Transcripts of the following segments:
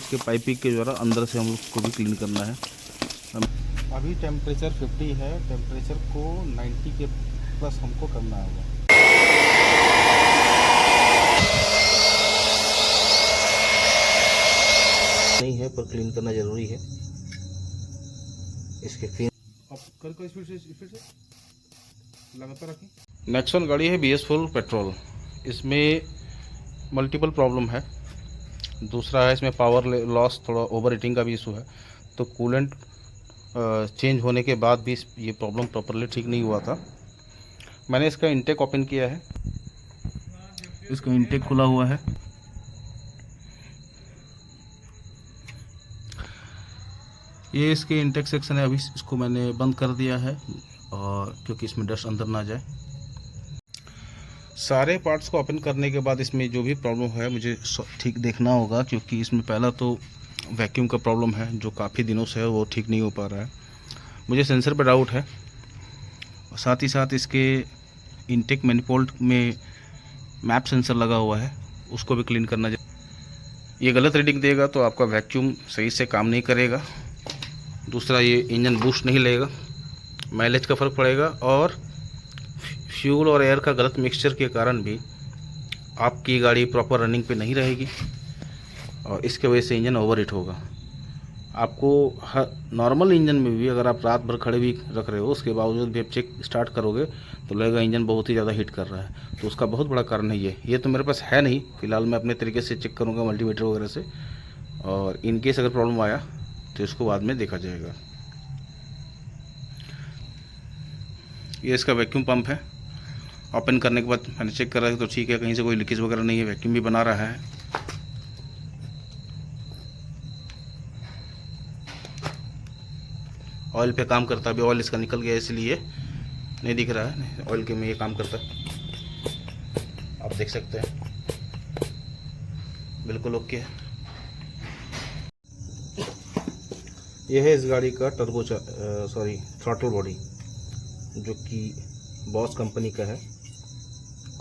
इसके पाइपिंग के द्वारा अंदर से हम उसको भी क्लीन करना है। अभी टेम्परेचर 50 है, टेम्परेचर को 90 के प्लस हमको करना होगा। नहीं है पर क्लीन करना ज़रूरी है। इसके फिर अब कर स्पीड से लगातार रखें। नेक्सॉन गाड़ी है BS4 पेट्रोल। इसमें मल्टीपल प्रॉब्लम है। दूसरा है इसमें पावर लॉस, थोड़ा ओवर हीटिंग का भी इशू है। तो कूलेंट चेंज होने के बाद भी ये प्रॉब्लम प्रॉपरली ठीक नहीं हुआ था। मैंने इसका इंटेक ओपन किया है, इसका इंटेक खुला हुआ है। ये इसके इंटेक सेक्शन है। अभी इसको मैंने बंद कर दिया है और क्योंकि इसमें डस्ट अंदर ना जाए। सारे पार्ट्स को ओपन करने के बाद इसमें जो भी प्रॉब्लम है मुझे ठीक देखना होगा, क्योंकि इसमें पहला तो वैक्यूम का प्रॉब्लम है जो काफ़ी दिनों से है, वो ठीक नहीं हो पा रहा है। मुझे सेंसर पर डाउट है। साथ ही साथ इसके इंटेक मैनिफोल्ड में मैप सेंसर लगा हुआ है, उसको भी क्लीन करना चाहिए। ये गलत रीडिंग देगा तो आपका वैक्यूम सही से काम नहीं करेगा। दूसरा, ये इंजन बूस्ट नहीं लेगा, माइलेज का फ़र्क पड़ेगा, और फ्यूल और एयर का गलत मिक्सचर के कारण भी आपकी गाड़ी प्रॉपर रनिंग पे नहीं रहेगी और इसके वजह से इंजन ओवर हीट होगा। आपको हर नॉर्मल इंजन में भी अगर आप रात भर खड़े भी रख रहे हो, उसके बावजूद भी आप चेक स्टार्ट करोगे तो लगेगा इंजन बहुत ही ज़्यादा हीट कर रहा है। तो उसका बहुत बड़ा कारण है ये तो मेरे पास है नहीं फ़िलहाल। मैं अपने तरीके से चेक करूँगा मल्टीमीटर वगैरह से, और इनकेस अगर प्रॉब्लम आया तो इसको बाद में देखा जाएगा। ये इसका वैक्यूम पंप है। ओपन करने के बाद मैंने चेक करा तो ठीक है, कहीं से कोई लीकेज वगैरह नहीं है, वैक्यूम भी बना रहा है। ऑयल पे काम करता है। अभी ऑयल इसका निकल गया इसलिए नहीं दिख रहा है, ऑयल के में ये काम करता है। आप देख सकते हैं बिल्कुल ओके है। यह है इस गाड़ी का थ्रॉटल बॉडी, जो कि बॉस कंपनी का है,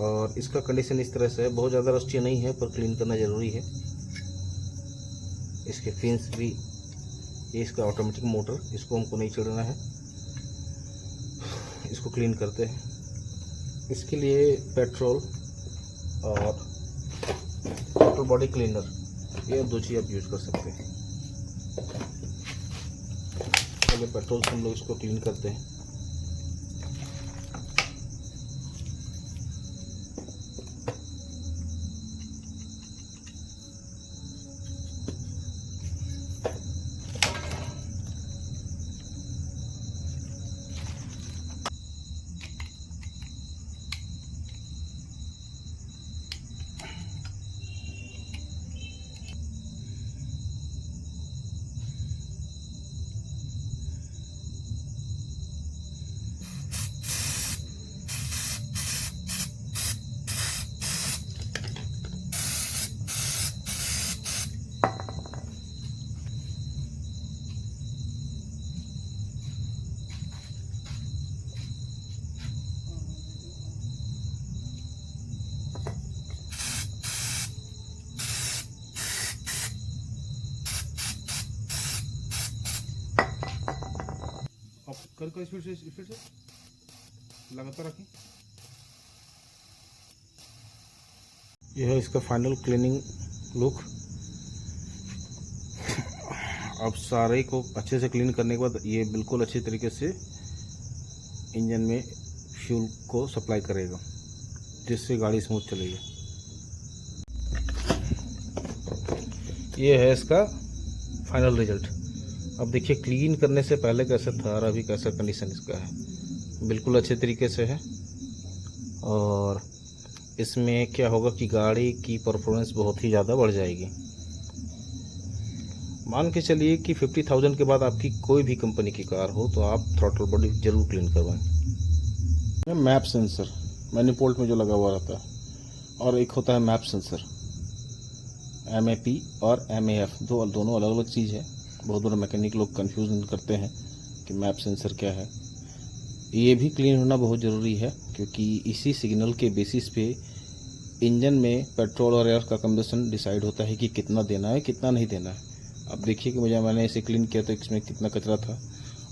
और इसका कंडीशन इस तरह से है। बहुत ज़्यादा रस्टी नहीं है पर क्लीन करना ज़रूरी है। इसके फिन्स भी, ये इसका ऑटोमेटिक मोटर, इसको हमको नहीं छेड़ना है, इसको क्लीन करते हैं। इसके लिए पेट्रोल और थ्रॉटल बॉडी क्लीनर, ये दो चीज़ आप यूज़ कर सकते हैं। पहले पेट्रोल से हम लोग इसको क्लीन करते हैं। कर स्पीड से लगातार रखें। यह है इसका फाइनल क्लीनिंग लुक। अब सारे को अच्छे से क्लीन करने के बाद ये बिल्कुल अच्छी तरीके से इंजन में फ्यूल को सप्लाई करेगा, जिससे गाड़ी स्मूथ चलेगी। ये है इसका फाइनल रिजल्ट। अब देखिए क्लीन करने से पहले कैसा था और अभी कैसा कंडीशन इसका है। बिल्कुल अच्छे तरीके से है, और इसमें क्या होगा कि गाड़ी की परफॉर्मेंस बहुत ही ज़्यादा बढ़ जाएगी। मान के चलिए कि 50,000 के बाद आपकी कोई भी कंपनी की कार हो तो आप थ्रॉटल बॉडी जरूर क्लीन करवाएं। मैप सेंसर मैनिफोल्ड में जो लगा हुआ रहता है, और एक होता है मैप सेंसर, MAP और MAF, दोनों अलग अलग चीज़ है। बहुत बड़ा मैकेनिक लोग कंफ्यूजन करते हैं कि मैप सेंसर क्या है। ये भी क्लीन होना बहुत ज़रूरी है, क्योंकि इसी सिग्नल के बेसिस पे इंजन में पेट्रोल और एयर का कंबशन डिसाइड होता है कि कितना देना है कितना नहीं देना है। अब देखिए कि मैंने इसे क्लीन किया तो इसमें कितना कचरा था।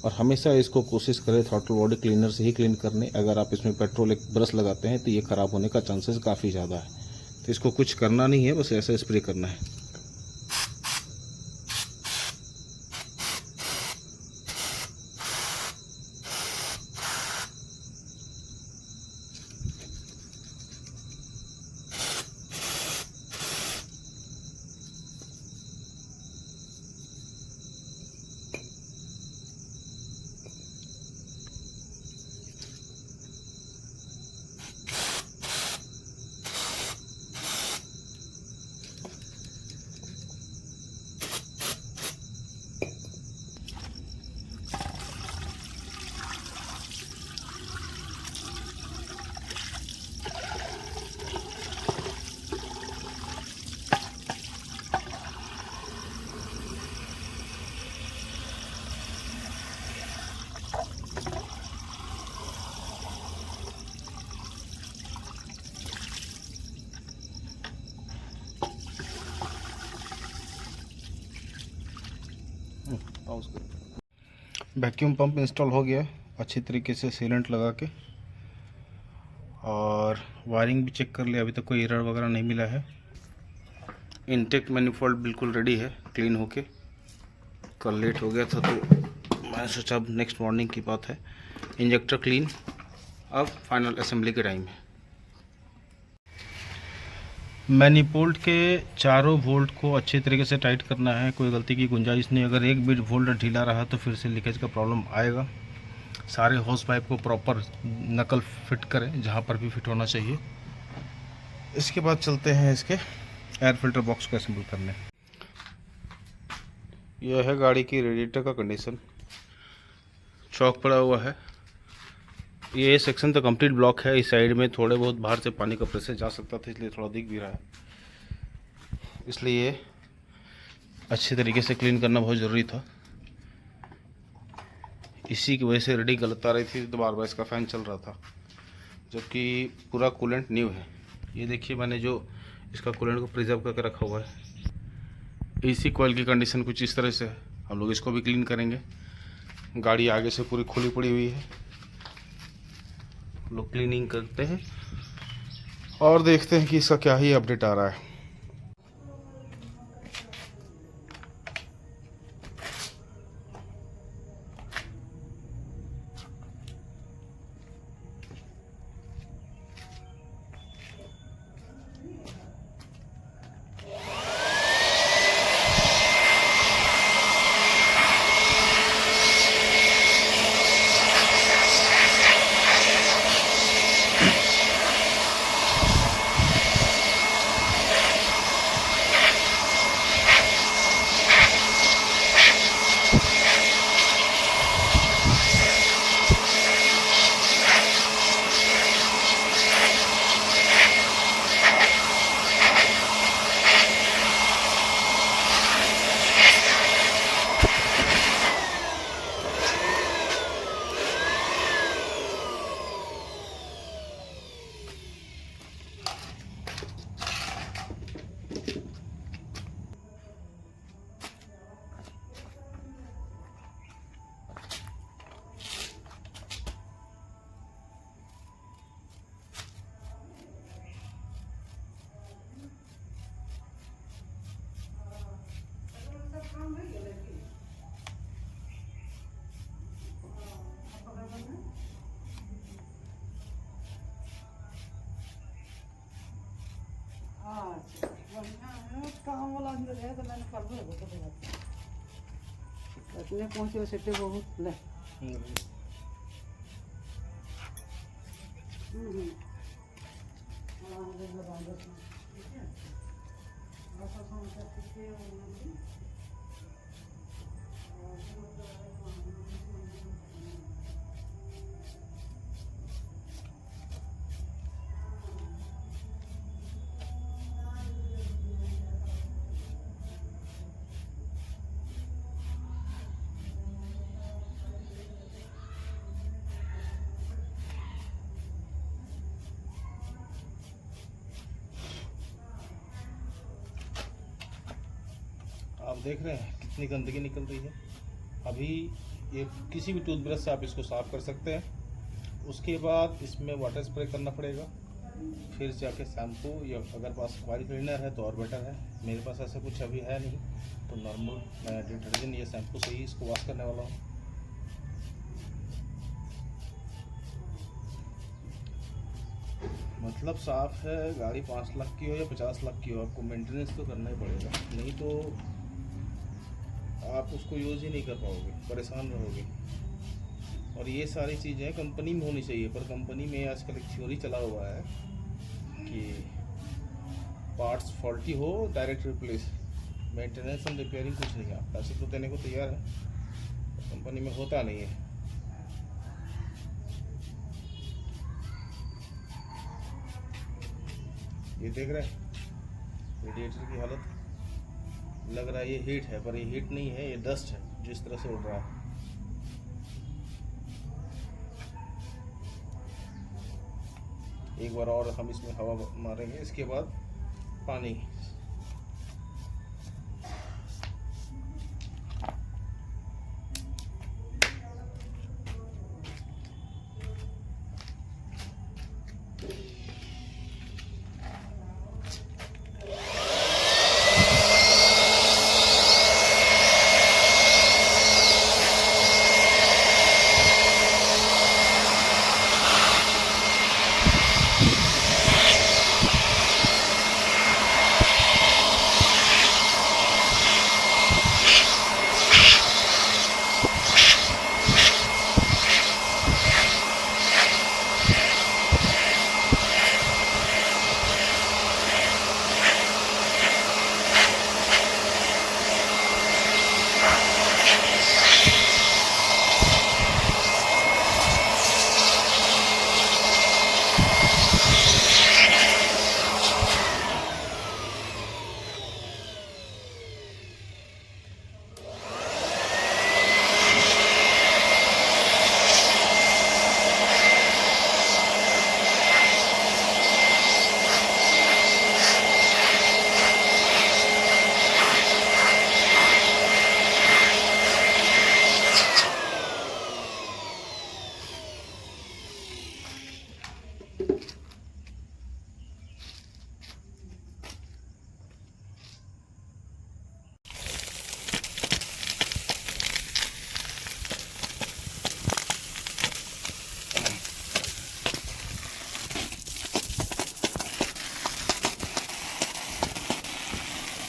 और हमेशा इसको कोशिश करें थ्रॉटल बॉडी क्लीनर से ही क्लीन करने। अगर आप इसमें पेट्रोल एक ब्रश लगाते हैं तो ये ख़राब होने का चांसेस काफ़ी ज़्यादा है। तो इसको कुछ करना नहीं है, बस ऐसा स्प्रे करना है। वैक्यूम पंप इंस्टॉल हो गया अच्छी तरीके से सीलेंट लगा के, और वायरिंग भी चेक कर लिया, अभी तक कोई एरर वगैरह नहीं मिला है। इनटेक मैनिफोल्ड बिल्कुल रेडी है क्लीन होके। कल लेट हो गया था तो मैंने सोचा अब नेक्स्ट मॉर्निंग की बात है। इंजेक्टर क्लीन, अब फाइनल असेंबली के टाइम है। मैनिफोल्ड के चारों वोल्ट को अच्छे तरीके से टाइट करना है, कोई गलती की गुंजाइश नहीं। अगर एक भी वोल्ट ढीला रहा तो फिर से लीकेज का प्रॉब्लम आएगा। सारे होस पाइप को प्रॉपर नकल फिट करें जहाँ पर भी फिट होना चाहिए। इसके बाद चलते हैं इसके एयर फिल्टर बॉक्स को असेंबल करने। यह है गाड़ी की रेडिएटर का कंडीशन, चौक पड़ा हुआ है। ये सेक्शन तो कंप्लीट ब्लॉक है। इस साइड में थोड़े बहुत बाहर से पानी का प्रेशर जा सकता था, इसलिए थोड़ा दिख भी रहा है। इसलिए अच्छे तरीके से क्लीन करना बहुत ज़रूरी था। इसी की वजह से रेडी गलत आ रही थी, तो बार बार इसका फ़ैन चल रहा था, जबकि पूरा कूलेंट न्यू है। ये देखिए मैंने जो इसका कूलेंट को प्रिजर्व करके रखा हुआ है। एसी कॉइल की कंडीशन कुछ इस तरह से है। हम लोग इसको भी क्लीन करेंगे। गाड़ी आगे से पूरी खुली पड़ी हुई है। लोग क्लीनिंग करते हैं और देखते हैं कि इसका क्या ही अपडेट आ रहा है। काम वाला अंदर है तो मैंने कर दो इतने पहुंचे सेटे बहुत ले देख रहे हैं कितनी गंदगी निकल रही है। अभी ये किसी भी टूथब्रश से आप इसको साफ़ कर सकते हैं। उसके बाद इसमें वाटर स्प्रे करना पड़ेगा, फिर जाके शैम्पू, या अगर पास कॉइल क्लीनर है तो और बेटर है। मेरे पास ऐसा कुछ अभी है नहीं, तो नॉर्मल मैं डिटर्जेंट या शैम्पू से ही इसको वॉश करने वाला हूँ। मतलब साफ़ है, गाड़ी 5 लाख की हो या 50 लाख की हो, आपको मेंटेनेंस तो करना ही पड़ेगा, नहीं तो आप उसको यूज़ ही नहीं कर पाओगे, परेशान रहोगे। और ये सारी चीज़ें कंपनी में होनी चाहिए, पर कंपनी में आजकल एक थ्योरी चला हुआ है कि पार्ट्स फॉल्टी हो direct replace, maintenance and repairing कुछ नहीं है। आप पैसे तो देने को तैयार है, कंपनी में होता नहीं है। ये देख रहे हैं रेडिएटर की हालत, लग रहा है ये हीट है, पर ये हीट नहीं है, ये डस्ट है जिस तरह से उड़ रहा है। एक बार और हम इसमें हवा मारेंगे, इसके बाद पानी।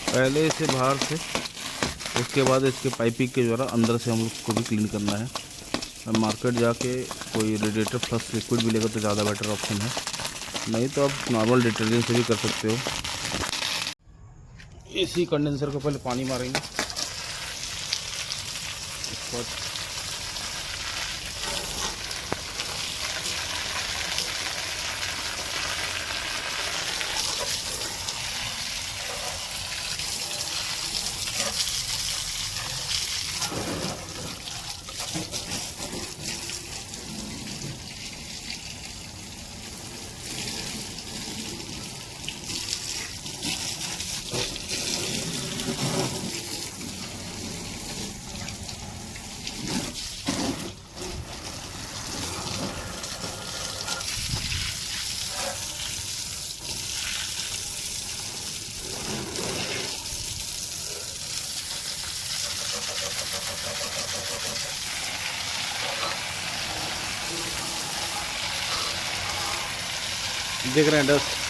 पहले इसे बाहर से, उसके बाद इसके पाइपिंग के द्वारा अंदर से हम लोग को भी क्लीन करना है। मार्केट जाके कोई रेडिएटर प्लस लिक्विड भी लेगा तो ज़्यादा बेटर ऑप्शन है, नहीं तो आप नॉर्मल डिटर्जेंट से भी कर सकते हो। इसी कंडेंसर को पहले पानी मारेंगे, उसके बाद देख रहे हैं डस्ट।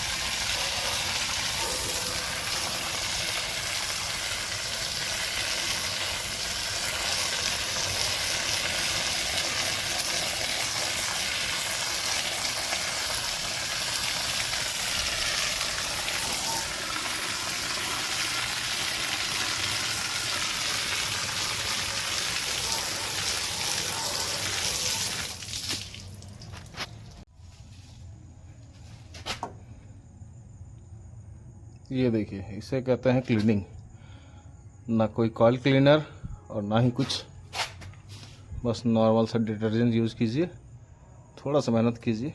ये देखिए, इसे कहते हैं क्लीनिंग। ना कोई कॉइल क्लीनर और ना ही कुछ, बस नॉर्मल सा डिटर्जेंट यूज़ कीजिए, थोड़ा सा मेहनत कीजिए।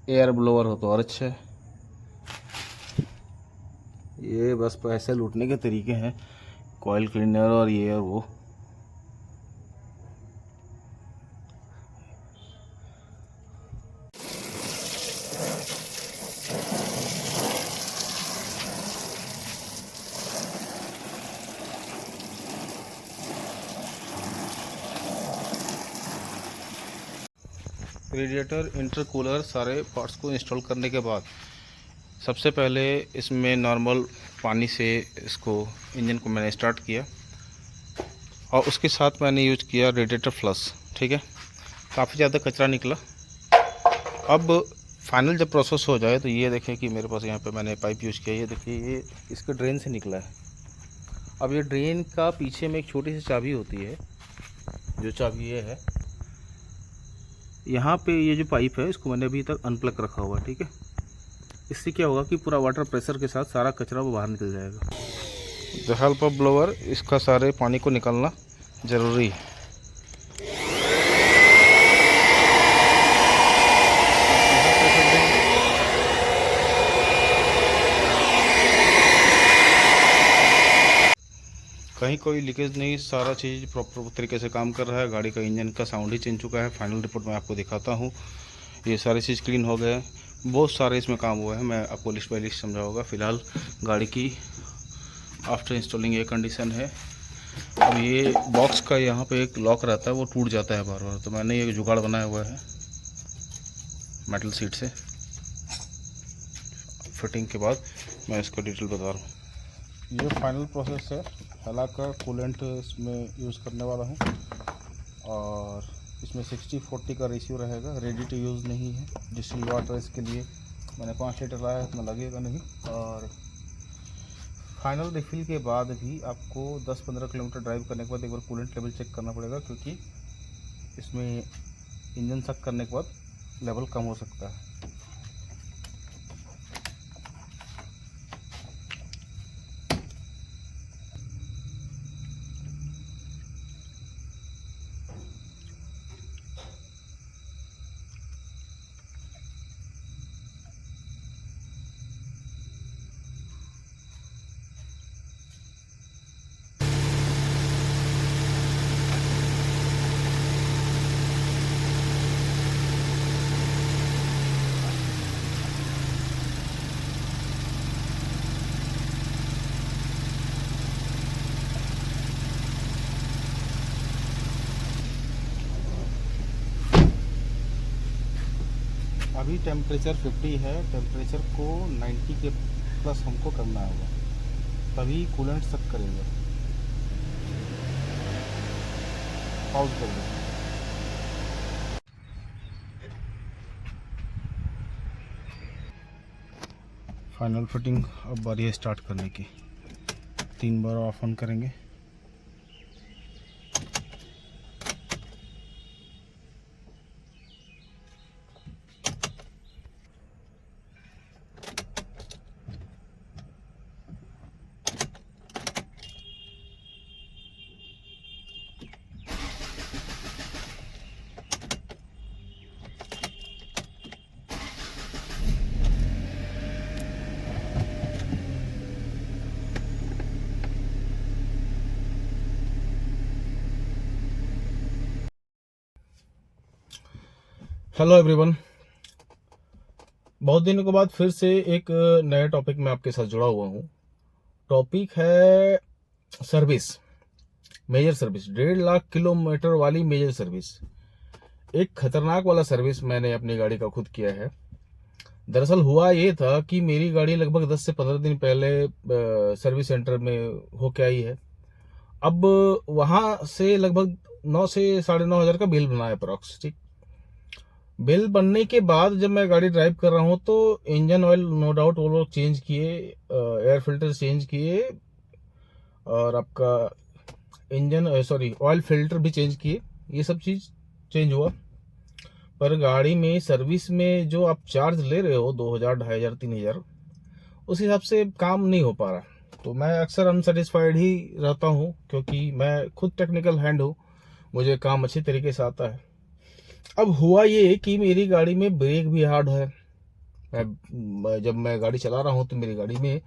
एयर ब्लोअर हो तो और अच्छा है। ये बस पैसे लूटने के तरीके हैं। कॉइल क्लीनर और ये और वो। रेडिएटर, इंटरकूलर सारे पार्ट्स को इंस्टॉल करने के बाद सबसे पहले इसमें नॉर्मल पानी से इसको इंजन को मैंने स्टार्ट किया और उसके साथ मैंने यूज किया रेडिएटर फ्लश। ठीक है, काफ़ी ज़्यादा कचरा निकला। अब फाइनल जब प्रोसेस हो जाए तो ये देखें कि मेरे पास यहाँ पे मैंने पाइप यूज किया। ये देखिए, ये इसके ड्रेन से निकला है। अब ये ड्रेन का पीछे में एक छोटी सी चाबी होती है, जो चाबी ये है। यहाँ पे ये जो पाइप है इसको मैंने अभी तक अनप्लग रखा हुआ है। ठीक है, इससे क्या होगा कि पूरा वाटर प्रेशर के साथ सारा कचरा वो बाहर निकल जाएगा। द हेल्प ऑफ ब्लोअर इसका सारे पानी को निकालना ज़रूरी है। कहीं कोई लीकेज नहीं, सारा चीज़ प्रॉपर तरीके से काम कर रहा है। गाड़ी का इंजन का साउंड ही चेंज चुका है। फाइनल रिपोर्ट मैं आपको दिखाता हूँ। ये सारी चीज़ क्लीन हो गए, बहुत सारे इसमें काम हुआ है। मैं आपको लिस्ट बाय लिस्ट समझाऊंगा। फ़िलहाल गाड़ी की आफ्टर इंस्टॉलिंग ये कंडीशन है। अब ये बॉक्स का यहाँ पे एक लॉक रहता है, वो टूट जाता है बार बार, तो मैंने ये जुगाड़ बनाया हुआ है मेटल सीट से। फिटिंग के बाद मैं इसको डिटेल बता रहा हूँ। ये फाइनल प्रोसेस है। हालांकि कूलेंट इसमें यूज़ करने वाला हूँ और इसमें 60-40 का रेशियो रहेगा। रेडी टू यूज़ नहीं है। डिस्टिल वाटर इसके लिए मैंने 5 लीटर लाया है, इसमें लगेगा नहीं। और फाइनल रिफिल के बाद भी आपको 10-15 किलोमीटर ड्राइव करने के बाद एक बार कूलेंट लेवल चेक करना पड़ेगा, क्योंकि इसमें इंजन सक करने के बाद लेवल कम हो सकता है। अभी टेम्परेचर 50 है। टेम्परेचर को 90 के प्लस हमको करना होगा, तभी कूलेंट सक करेगा। पॉज कर दो। फाइनल फिटिंग अब बारी है स्टार्ट करने की। 3 बार ऑफ ऑन करेंगे। हेलो एवरीवन, बहुत दिनों के बाद फिर से एक नया टॉपिक में आपके साथ जुड़ा हुआ हूँ। टॉपिक है service, major service. 1.5 lakh kilometre वाली मेजर सर्विस। एक खतरनाक वाला सर्विस मैंने अपनी गाड़ी का खुद किया है। दरअसल हुआ ये था कि मेरी गाड़ी लगभग 10 से 15 दिन पहले सर्विस सेंटर में होके आई है। अब वहाँ से लगभग 9 से 9.5 हज़ार का बिल बना है अप्रॉक्स। ठीक, बिल बनने के बाद जब मैं गाड़ी ड्राइव कर रहा हूँ तो इंजन ऑयल नो डाउट वो लोग चेंज किए, एयर फिल्टर चेंज किए और आपका ऑयल फिल्टर भी चेंज किए। ये सब चीज़ चेंज हुआ, पर गाड़ी में सर्विस में जो आप चार्ज ले रहे हो 2,000, 2,500, 3,000, उस हिसाब से काम नहीं हो पा रहा। तो मैं अक्सर अनसेटिस्फाइड ही रहता हूँ, क्योंकि मैं खुद टेक्निकल हैंड हूँ, मुझे काम अच्छे तरीके से आता है। अब हुआ ये कि मेरी गाड़ी में ब्रेक भी हार्ड है। जब मैं गाड़ी चला रहा हूँ तो मेरी गाड़ी में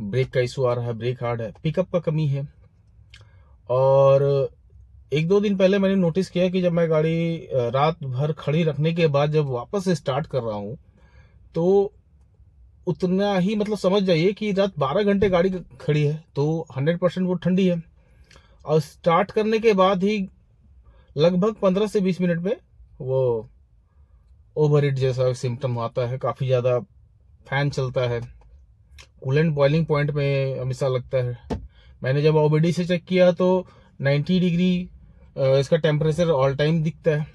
ब्रेक का इशू आ रहा है, ब्रेक हार्ड है। पिकअप का कमी है, और एक दो दिन पहले मैंने नोटिस किया कि जब मैं गाड़ी रात भर खड़ी रखने के बाद जब वापस से स्टार्ट कर रहा हूँ तो उतना ही, मतलब समझ जाइए कि रात 12 घंटे गाड़ी खड़ी है तो 100% वो ठंडी है, और स्टार्ट करने के बाद ही लगभग 15 से 20 मिनट में वो ओवर हीट जैसा सिम्टम आता है। काफ़ी ज़्यादा फैन चलता है, कूलेंट बॉइलिंग पॉइंट में हमेशा लगता है। मैंने जब ओबीडी से चेक किया तो 90 डिग्री इसका टेम्परेचर ऑल टाइम दिखता है।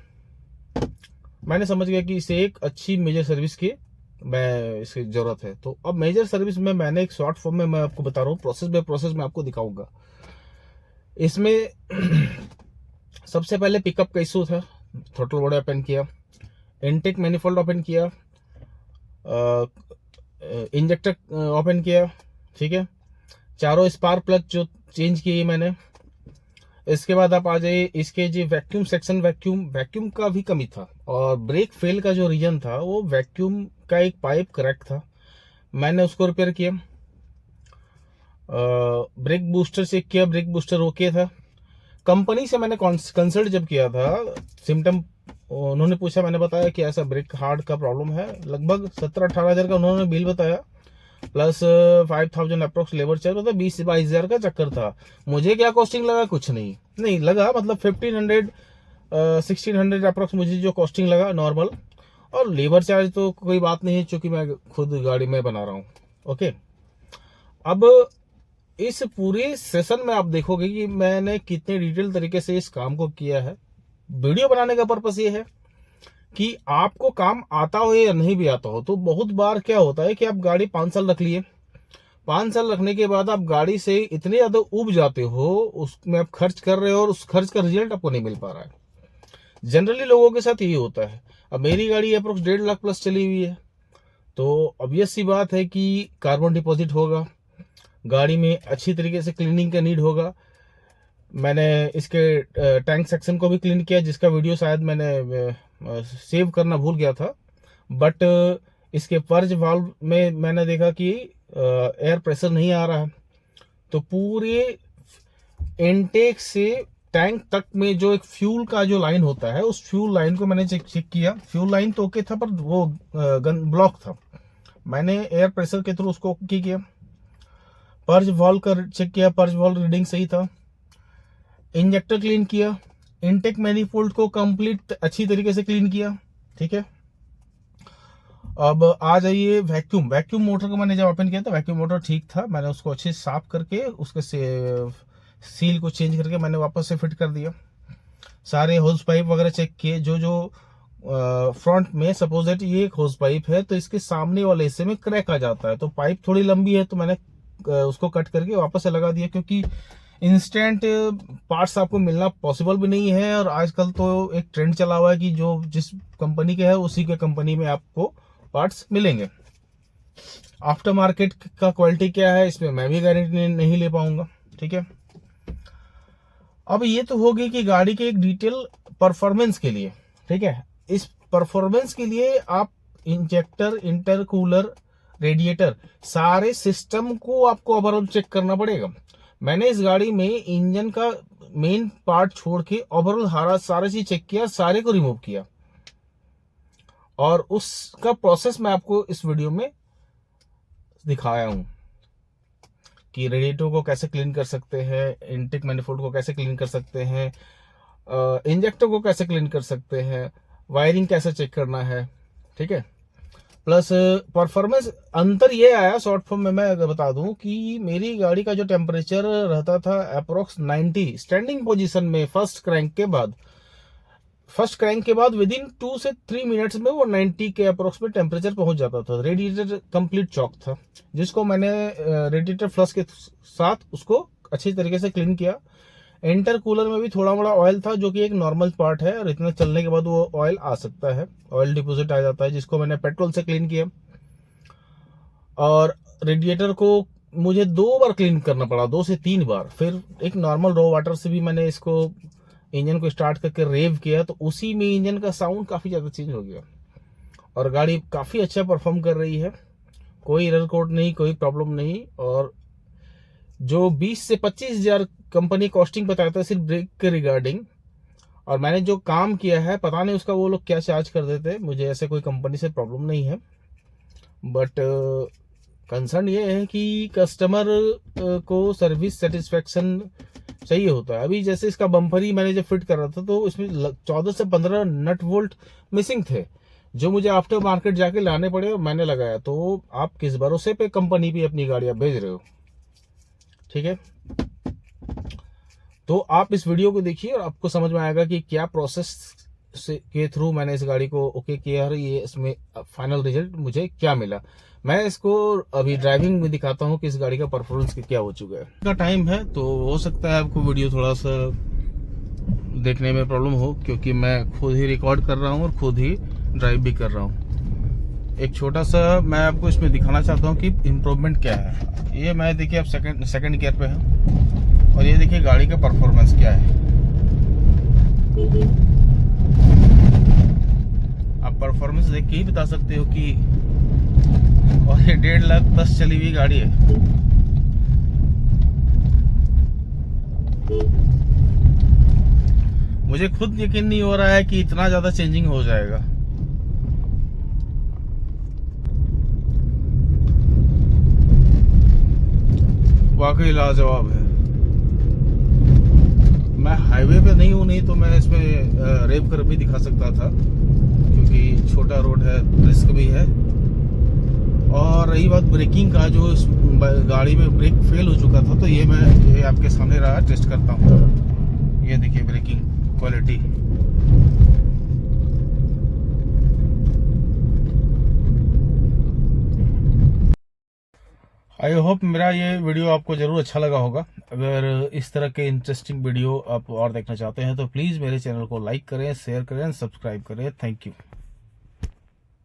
मैंने समझ गया कि इसे एक अच्छी मेजर सर्विस की मैं इसकी ज़रूरत है। तो अब मेजर सर्विस में मैंने एक शॉर्ट फॉर्म में मैं आपको बता रहा हूँ, प्रोसेस बाय प्रोसेस में आपको दिखाऊंगा। इसमें सबसे पहले पिकअप का इशू था, थ्रोटल बॉडी ओपन किया, इनटेक मैनिफोल्ड ओपन किया, इंजेक्टर ओपन किया, ठीक है, चारों स्पार्क प्लग जो चेंज किए मैंने। इसके बाद आप आ जाइए इसके जी वैक्यूम सेक्शन, वैक्यूम का भी कमी था, और ब्रेक फेल का जो रीजन था वो वैक्यूम का एक पाइप क्रैक था, मैंने उसको रिपेयर किया। ब्रेक बूस्टर चेक किया, ब्रेक बूस्टर ओके था। कंपनी से मैंने कंसल्ट जब किया था, सिम्टम उन्होंने पूछा, मैंने बताया कि ऐसा ब्रेक हार्ड का प्रॉब्लम है। लगभग 17-18 हज़ार का उन्होंने बिल बताया, प्लस 5000 अप्रोक्स लेबर चार्ज, मतलब 20-22 हज़ार का चक्कर था। मुझे क्या कॉस्टिंग लगा, कुछ नहीं लगा, मतलब 1500-1600 अप्रोक्स मुझे जो कॉस्टिंग लगा नॉर्मल, और लेबर चार्ज तो कोई बात नहीं है क्योंकि मैं खुद गाड़ी में बना रहा हूँ। ओके, अब इस पूरे सेशन में आप देखोगे कि मैंने कितने डिटेल तरीके से इस काम को किया है। वीडियो बनाने का पर्पस ये है कि आपको काम आता हो या नहीं भी आता हो। तो बहुत बार क्या होता है कि आप गाड़ी 5 साल रख लिए, 5 साल रखने के बाद आप गाड़ी से इतने ज्यादा उब जाते हो, उसमें आप खर्च कर रहे हो और उस खर्च का रिजल्ट आपको नहीं मिल पा रहा है। जनरली लोगों के साथ यही होता है। अब मेरी गाड़ी अप्रोक्स 1.5 लाख प्लस चली हुई है, तो ऑब्वियस सी बात है कि कार्बन डिपॉजिट होगा, गाड़ी में अच्छी तरीके से क्लीनिंग का नीड होगा। मैंने इसके टैंक सेक्शन को भी क्लीन किया, जिसका वीडियो शायद मैंने सेव करना भूल गया था, बट इसके पर्ज वाल्व में मैंने देखा कि एयर प्रेशर नहीं आ रहा है। तो पूरे इनटेक से टैंक तक में जो एक फ्यूल का जो लाइन होता है, उस फ्यूल लाइन को मैंने चेक किया। फ्यूल लाइन तो ओके था, पर वो गन ब्लॉक था। मैंने एयर प्रेशर के थ्रू उसको ओके किया। पर्ज वॉल्व का चेक किया, पर्ज वॉल्व रीडिंग सही था। इंजेक्टर क्लीन किया, इनटेक मैनिफोल्ड को कंप्लीट अच्छी तरीके से क्लीन किया, ठीक है। अब आ जाइए वैक्यूम मोटर को मैंने जब ओपन किया था, वैक्यूम मोटर ठीक था, मैंने उसको अच्छे से साफ करके उसके सील को चेंज करके मैंने वापस से फिट कर दिया। सारे होज पाइप वगैरह चेक किए, जो फ्रंट में सपोज दैट ये एक होज पाइप है तो इसके सामने वाले हिस्से में क्रैक आ जाता है, तो पाइप थोड़ी लंबी है तो मैंने उसको कट करके वापस से लगा दिया, क्योंकि इंस्टेंट पार्ट्स आपको मिलना पॉसिबल भी नहीं है। और आजकल तो एक ट्रेंड चला हुआ है कि जो जिस कंपनी के है उसी के कंपनी में आपको पार्ट्स मिलेंगे। आफ्टर मार्केट का क्वालिटी क्या है इसमें मैं भी गारंटी नहीं ले पाऊंगा, ठीक है। अब ये तो होगी कि गाड़ी के एक डिटेल परफॉर्मेंस के लिए, ठीक है। इस परफॉर्मेंस के लिए आप इंजेक्टर, इंटरकूलर, रेडिएटर, सारे सिस्टम को आपको ओवरऑल चेक करना पड़ेगा। मैंने इस गाड़ी में इंजन का मेन पार्ट छोड़ के ओवरऑल सारा चीज चेक किया, सारे को रिमूव किया, और उसका प्रोसेस मैं आपको इस वीडियो में दिखाया हूं कि रेडिएटर को कैसे क्लीन कर सकते हैं, इनटेक मैनिफोल्ड को कैसे क्लीन कर सकते हैं, इंजेक्टर को कैसे क्लीन कर सकते हैं, वायरिंग कैसे चेक करना है, ठीक है। प्लस परफॉर्मेंस अंतर ये आया शॉर्ट फॉर्म में मैं अगर बता दूं कि मेरी गाड़ी का जो टेम्परेचर रहता था अप्रोक्स 90 स्टैंडिंग पोजीशन में फर्स्ट क्रैंक के बाद विद इन 2 से 3 मिनट्स में वो 90 के अप्रोक्स में टेम्परेचर पहुंच जाता था। रेडिएटर कंप्लीट चॉक था, जिसको मैंने रेडिएटर फ्लश के साथ उसको अच्छी तरीके से क्लीन किया। इंटरकूलर में भी थोड़ा बड़ा ऑयल था, जो कि एक नॉर्मल पार्ट है, और इतना चलने के बाद वो ऑयल आ सकता है, ऑयल डिपोजिट आ जाता है, जिसको मैंने पेट्रोल से क्लीन किया। और रेडिएटर को मुझे 2 बार क्लीन करना पड़ा, 2 से 3 बार। फिर एक नॉर्मल रो वाटर से भी मैंने इसको इंजन को स्टार्ट करके रेव किया, तो उसी में इंजन का साउंड काफी ज्यादा चेंज हो गया, और गाड़ी काफी अच्छा परफॉर्म कर रही है। कोई एरर कोड नहीं, कोई प्रॉब्लम नहीं। और जो 20 से 25,000 कंपनी कॉस्टिंग बताता है सिर्फ ब्रेक के रिगार्डिंग, और मैंने जो काम किया है पता नहीं उसका वो लोग क्या चार्ज कर देते हैं। मुझे ऐसे कोई कंपनी से प्रॉब्लम नहीं है, बट कंसर्न ये है कि कस्टमर को सर्विस सेटिस्फेक्शन चाहिए होता है। अभी जैसे इसका बम्पर ही मैंने जब फिट कर रहा था तो इसमें 14 से 15 नट वोल्ट मिसिंग थे, जो मुझे आफ्टर मार्केट जाके लाने पड़े और मैंने लगाया। तो आप किस भरोसे पे कंपनी भी अपनी गाड़ियां भेज रहे हो, ठीक है। तो आप इस वीडियो को देखिए और आपको समझ में आएगा कि क्या प्रोसेस से के थ्रू मैंने इस गाड़ी को ओके किया है, ये इसमें फाइनल रिजल्ट मुझे क्या मिला। मैं इसको अभी ड्राइविंग में दिखाता हूँ कि इस गाड़ी का परफॉर्मेंस क्या हो चुका है। का टाइम है तो हो सकता है आपको वीडियो थोड़ा सा देखने में प्रॉब्लम हो, क्योंकि मैं खुद ही रिकॉर्ड कर रहा हूँ और खुद ही ड्राइव भी कर रहा हूँ। एक छोटा सा मैं आपको इसमें दिखाना चाहता हूँ कि इम्प्रूवमेंट क्या है। ये मैं देखिए अब सेकंड गियर पे है, और ये देखिए गाड़ी का परफॉर्मेंस क्या है। आप परफॉर्मेंस देख के ही बता सकते हो कि, और ये 1.5 लाख प्लस चली हुई गाड़ी है। मुझे खुद यकीन नहीं हो रहा है कि इतना ज्यादा चेंजिंग हो जाएगा। वाकई लाजवाब है। मैं हाईवे पे नहीं हूँ, नहीं तो मैं इसमें रेव कर भी दिखा सकता था, क्योंकि छोटा रोड है, रिस्क भी है। और रही बात ब्रेकिंग का, जो इस गाड़ी में ब्रेक फेल हो चुका था, तो ये आपके सामने रहा, टेस्ट करता हूँ। ये देखिए ब्रेकिंग क्वालिटी। आई होप मेरा ये वीडियो आपको जरूर अच्छा लगा होगा। अगर इस तरह के इंटरेस्टिंग वीडियो आप और देखना चाहते हैं तो प्लीज़ मेरे चैनल को लाइक करें, शेयर करें, सब्सक्राइब करें। Thank you.